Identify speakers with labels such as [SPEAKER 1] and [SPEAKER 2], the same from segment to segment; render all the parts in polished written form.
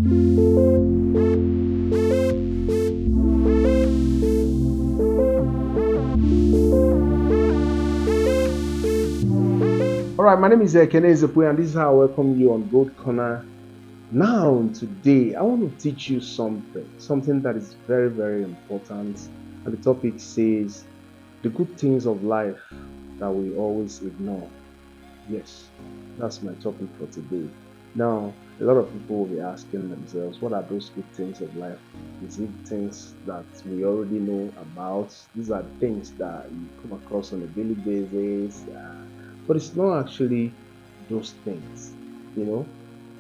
[SPEAKER 1] All right, my name is Kene Ezepu, and this is how I welcome you on Gold Corner. Now, today, I want to teach you something that is very, very important. And the topic says the good things of life that we always ignore. Yes, that's my topic for today. Now, a lot of people will be asking themselves, what are those good things of life? Is it things that we already know about? These are things that you come across on a daily basis, but it's not actually those things, you know,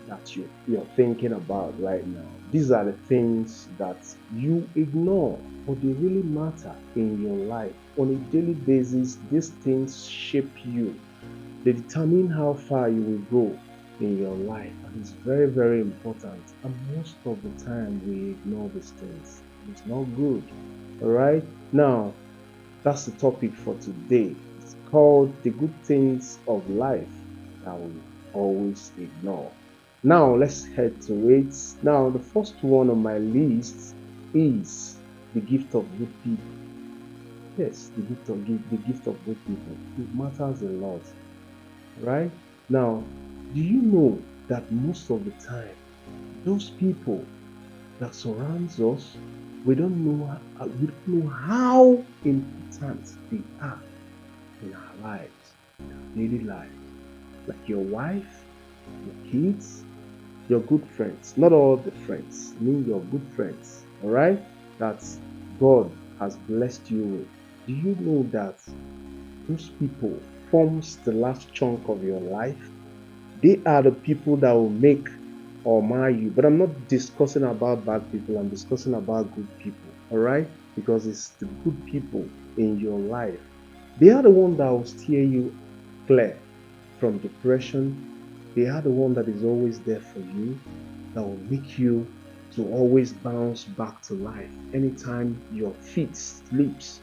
[SPEAKER 1] that you're thinking about right now. These are the things that you ignore, but they really matter in your life. On a daily basis, these things shape you. They determine how far you will go in your life. And it's very, very important. And most of the time, we ignore these things. It's not good. All right? Now, that's the topic for today. It's called The Good Things of Life That We Always Ignore. Now, let's head to it. Now, the first one on my list is the gift of good people. Yes, the gift of good people. It matters a lot. Right? Now, do you know that most of the time, those people that surrounds us, we don't know how important they are in our lives, in our daily lives. Like your wife, your kids, your good friends. Not all the friends, I mean your good friends, all right? That God has blessed you with. Do you know that those people forms the last chunk of your life? They are the people that will make or mar you. But I'm not discussing about bad people, I'm discussing about good people, all right? Because it's the good people in your life. They are the one that will steer you clear from depression. They are the one that is always there for you, that will make you to always bounce back to life anytime your feet slips.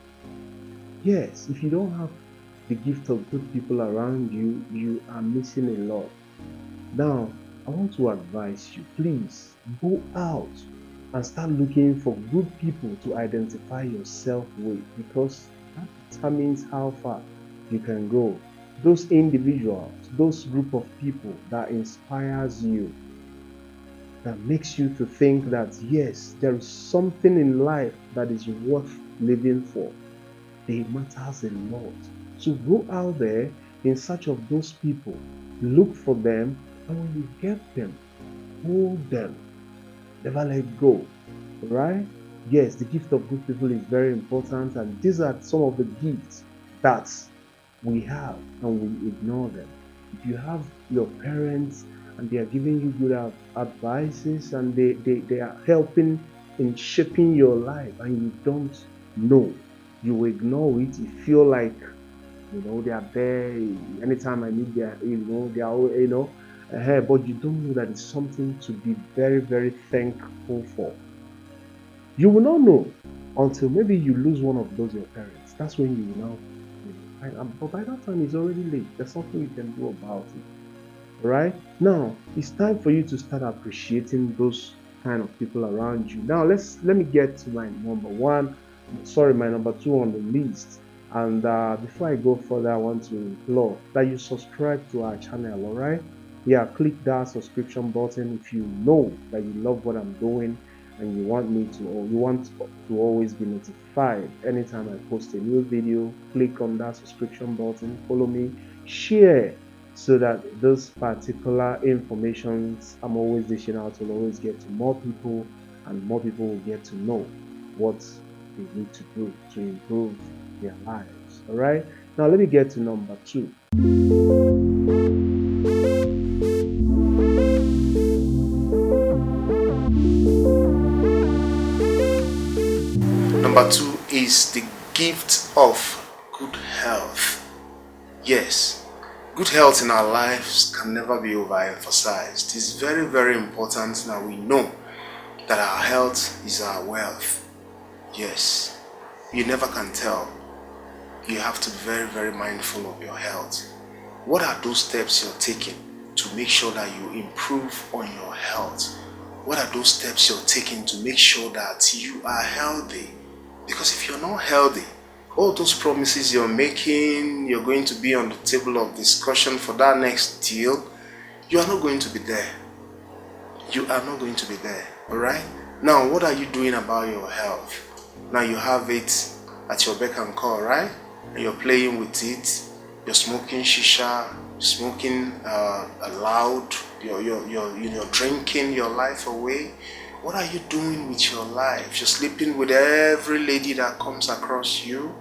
[SPEAKER 1] Yes, if you don't have the gift of good people around you, you are missing a lot. Now, I want to advise you, please go out and start looking for good people to identify yourself with, because that determines how far you can go. Those individuals, those group of people that inspires you, that makes you to think that yes, there is something in life that is worth living for. They matters a lot. So go out there in search of those people, look for them, and when you get them, hold them, never let go. Right? Yes, the gift of good people is very important, and these are some of the gifts that we have and we ignore them. If you have your parents and they are giving you good advices, and they are helping in shaping your life, and you don't know, you ignore it, you feel like they are there anytime I need their, they are, but you don't know that it's something to be very, very thankful for. You will not know until maybe you lose one of those your parents. That's when you will now, but by that time it's already late. There's nothing you can do about it. Right? Now it's time for you to start appreciating those kind of people around you. Now let me get to my my number two on the list. And before I go further, I want to implore that you subscribe to our channel. All right? Yeah, click that subscription button if you know that you love what I'm doing and you want to always be notified anytime I post a new video. Click on that subscription button, follow me, share, so that those particular informations I'm always dishing out will always get to more people, and more people will get to know what they need to do to improve their lives. All right, now let me get to number two. Number two is the gift of good health. Yes, good health in our lives can never be overemphasized. It's very, very important that we know that our health is our wealth. Yes, you never can tell. You have to be very, very mindful of your health. What are those steps you're taking to make sure that you improve on your health?
[SPEAKER 2] What are those steps you're taking to make sure that you are healthy? Because if you're not healthy, all those promises you're making, you're going to be on the table of discussion for that next deal, you are not going to be there. You are not going to be there. Alright? Now, what are you doing about your health? Now you have it at your beck and call, right? And you're playing with it. You're smoking shisha, smoking loud. You're drinking your life away. What are you doing with your life? You're sleeping with every lady that comes across you.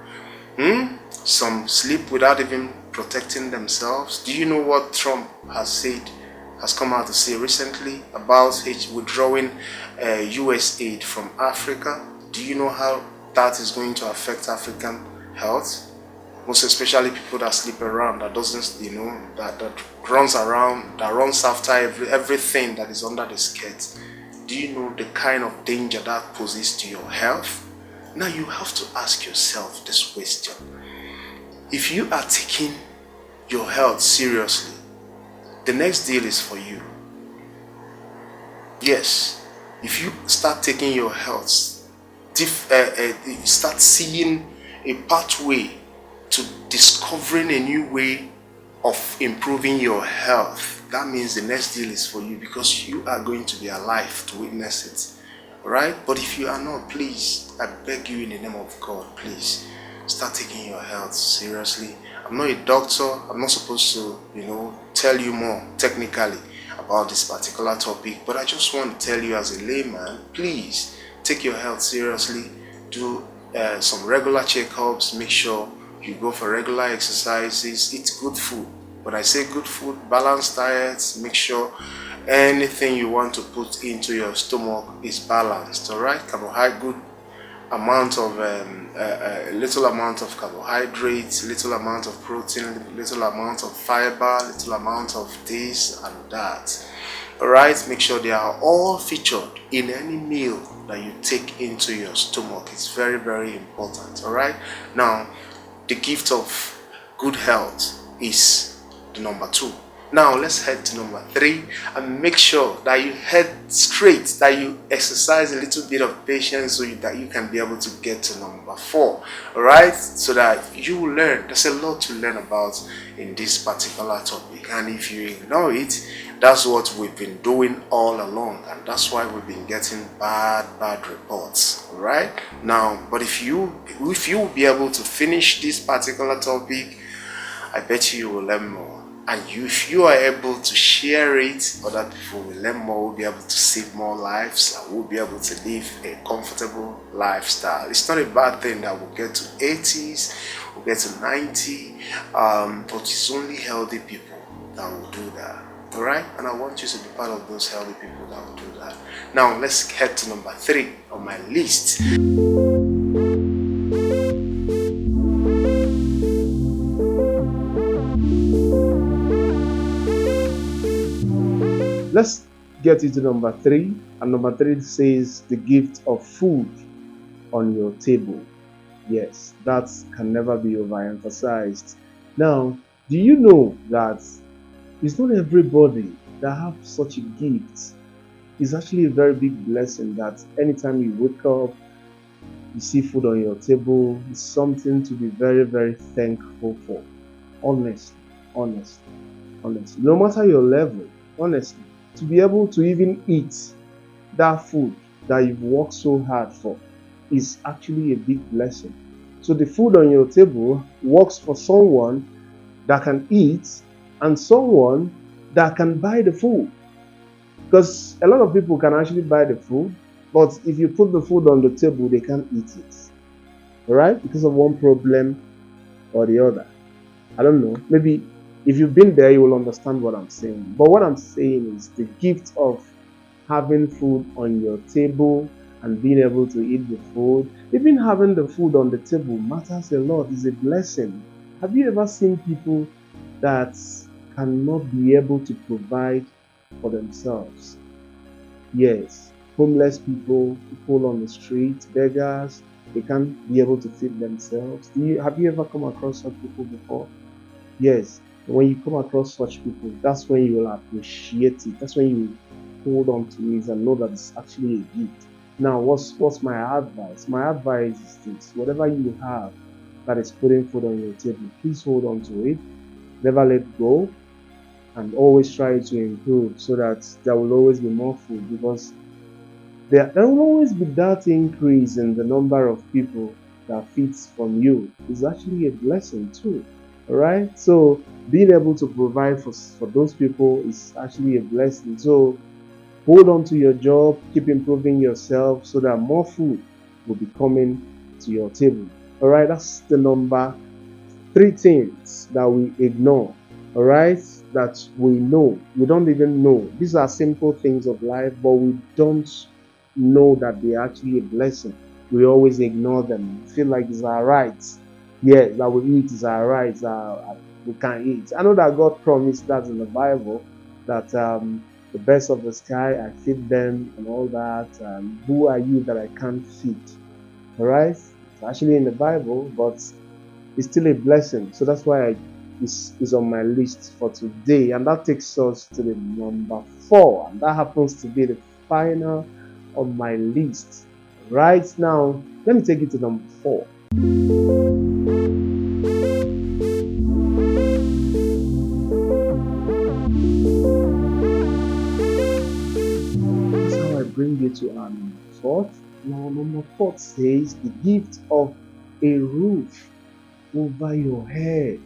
[SPEAKER 2] Some sleep without even protecting themselves. Do you know what Trump has come out to say recently about withdrawing US aid from Africa? Do you know how that is going to affect African health? Most especially people that sleep around, that doesn't, that runs around, that runs after everything that is under the skirt. Do you know the kind of danger that poses to your health? Now you have to ask yourself this question. If you are taking your health seriously, the next deal is for you. Yes, if you start taking your health, start seeing a pathway to discovering a new way of improving your health, that means the next deal is for you, because you are going to be alive to witness it. Alright? But if you are not, please, I beg you in the name of God, please start taking your health seriously. I'm not a doctor. I'm not supposed to, tell you more technically about this particular topic, but I just want to tell you as a layman, please take your health seriously. Do some regular checkups. Make sure you go for regular exercises. Eat good food. When I say good food, balanced diets. Make sure anything you want to put into your stomach is balanced. All right, carbohydrate, good amount of little amount of carbohydrates, little amount of protein, little amount of fiber, little amount of this and that. All right, make sure they are all featured in any meal that you take into your stomach. It's very, very important. All right, now the gift of good health is the number 2. Now let's head to number 3, and make sure that you head straight, that you exercise a little bit of patience so that you can be able to get to number 4. Alright, so that you will learn. There's a lot to learn about in this particular topic, and if you ignore it, that's what we've been doing all along, and that's why we've been getting bad reports. Alright, now, but if you will be able to finish this particular topic, I bet you will learn more. And if you are able to share it, other people will learn more, will be able to save more lives, and will be able to live a comfortable lifestyle. It's not a bad thing that we'll get to 80s, we'll get to 90, but it's only healthy people that will do that. Alright? And I want you to be part of those healthy people that will do that. Now let's head to number 3 on my list.
[SPEAKER 1] Let's get into number 3. And number 3 says the gift of food on your table. Yes, that can never be overemphasized. Now, do you know that it's not everybody that have such a gift? It's actually a very big blessing that anytime you wake up, you see food on your table. It's something to be very, very thankful for. Honestly. No matter your level, honestly, to be able to even eat that food that you've worked so hard for is actually a big blessing. So the food on your table works for someone that can eat and someone that can buy the food. Because a lot of people can actually buy the food, but if you put the food on the table, they can't eat it. Alright? Because of one problem or the other. I don't know. Maybe if you've been there, you will understand what I'm saying. But what I'm saying is the gift of having food on your table and being able to eat the food. Even having the food on the table matters a lot. It's a blessing. Have you ever seen people that cannot be able to provide for themselves? Yes, homeless people on the street, beggars, they can't be able to feed themselves. Have you ever come across such people before? Yes, when you come across such people, that's when you will appreciate it. That's when you hold on to it and know that it's actually a gift. Now, what's my advice? My advice is this: whatever you have that is putting food on your table, please hold on to it. Never let go, and always try to improve so that there will always be more food, because there will always be that increase in the number of people that feeds from you is actually a blessing too. All right. So being able to provide for those people is actually a blessing. So hold on to your job, keep improving yourself so that more food will be coming to your table. All right. That's the number three things that we ignore. All right. That we know. We don't even know. These are simple things of life, but we don't know that they're actually a blessing. We always ignore them. We feel like it's our rights. Yes, that we eat is our rights. We can eat. I know that God promised that in the Bible, that the birds of the sky, I feed them and all that. Who are you that I can't feed? All right. It's actually in the Bible, but it's still a blessing. So that's why it's on my list for today. And that takes us to the number 4. And that happens to be the final on my list. Right now, let me take it to number 4. That's how I bring you to our number 4. Now, number 4 says the gift of a roof over your head.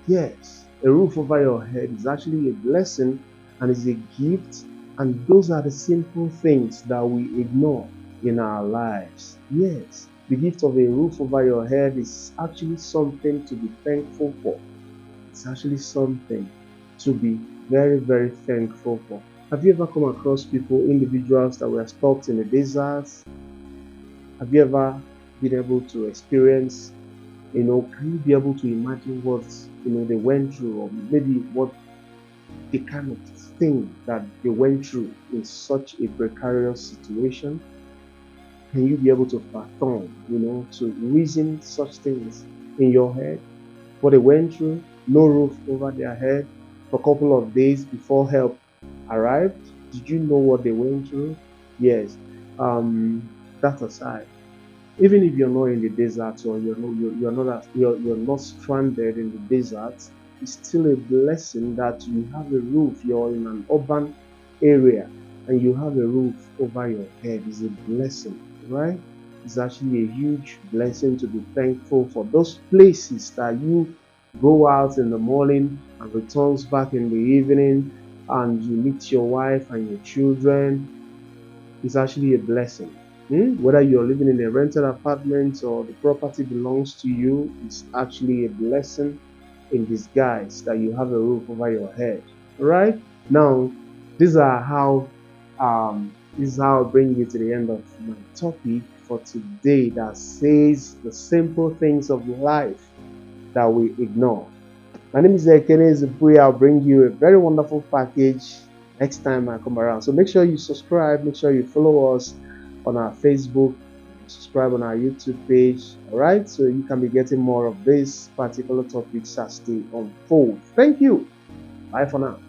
[SPEAKER 1] Yes, a roof over your head is actually a blessing and is a gift, and those are the simple things that we ignore in our lives. Yes, the gift of a roof over your head is actually something to be thankful for. It's actually something to be very, very thankful for. Have you ever come across individuals that were stuck in the deserts? Have you ever been able to experience, can you be able to imagine what, they went through, or maybe what the kind of thing that they went through in such a precarious situation? Can you be able to fathom, to reason such things in your head? What they went through, no roof over their head for a couple of days before help arrived. Did you know what they went through? Yes. That aside, even if you're not in the desert, or you're not stranded in the desert, it's still a blessing that you have a roof. You're in an urban area and you have a roof over your head. Is a blessing, right? It's actually a huge blessing to be thankful for. Those places that you go out in the morning and returns back in the evening, and you meet your wife and your children, is actually a blessing. Whether you're living in a rented apartment or the property belongs to you, it's actually a blessing in disguise that you have a roof over your head. All right. Now, these are how this is how I bring you to the end of my topic for today, that says the simple things of life that we ignore. My name is Ekene Zipuya. I'll bring you a very wonderful package next time I come around. So make sure you subscribe, make sure you follow us on our Facebook, subscribe on our YouTube page, all right? So you can be getting more of this particular topics as they unfold. Thank you. Bye for now.